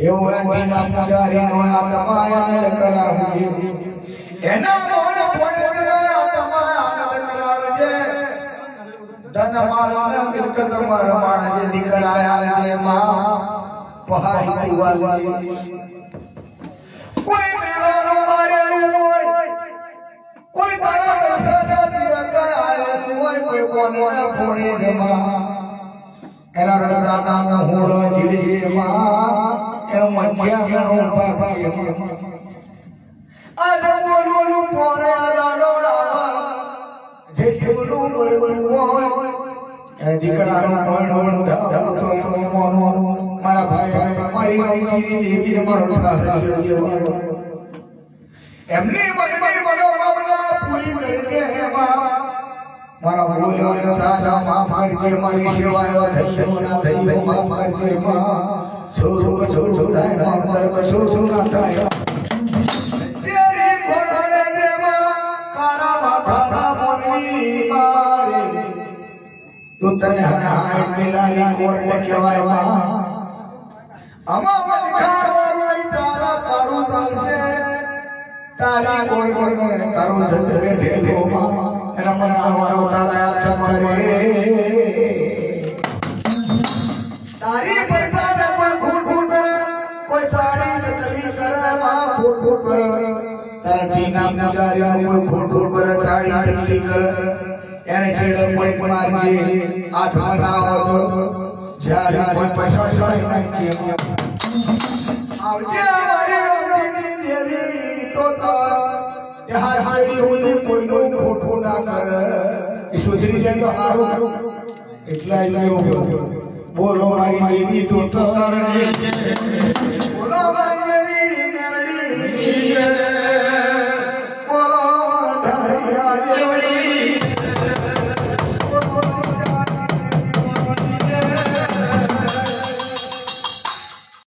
એવો એના પૂજારીનો આત્મા આનંદ કરાવજે એના મોન ફોડેનો આત્મા આનંદ કરાવજે ધન માલના મિલકત મારવાણ જે દીકરાયા છે માં પહાડી કુવાલજી કોઈ મેળાનો મારેલું હોય કોઈ તારા દર્શના દીરકા આયેલું હોય કોઈ કોને ફોડે જમા એના રડતા નામનો હોડો જીલી છે માં એનો મજ્જા મેળો પાક છે આજ બોલું પોરે આડાડો જે જીવનું બરોબર હોય એ દીકરાનો કોણો બંધા તો એમ મોનો મારા ભાઈ મારી જીવી દેવી મારો ઠાર એમની મનની મનોકામના પૂરી કરજે હે મારા બોલ્યો ને સારા માફ કરજે મારી સેવાયો થયો ના થયો માફ કરજે માં છો થાય માફ કર છો ના થાય તેરી ખોરાને દેવા કારા માથાના મોનવી મારે તું તને હાય તેરા કોર કહેવાય માં અમા મન ખારવાઈ ચાલા તારું ચાલશે તારી કોર તારું જશે ઢેલો માં એના મન આવવાનો તારા ચમરે તારી પરદાને કોઈ ફૂટ કરે કોઈ ચાડી ચકલી કરે માં ફૂટ કરે તારા ટીના પૂજારીઓ કોઈ ફૂટ કરે ચાડી ચકલી કરે એને છેડે કોઈ મારજે હાથ બનાવો તો જ્યારે કોઈ પછાડી નાખજે આવજે મારી રોટીની દેવી તો યાર હાડી હું કોઈનું ખોટું ના કરે સુધરી જાય તો હારું એટલા બોલો મારી દેવી તો બોલો મારી દેવી મેરડી બોલો ઢાળિયા દેવડી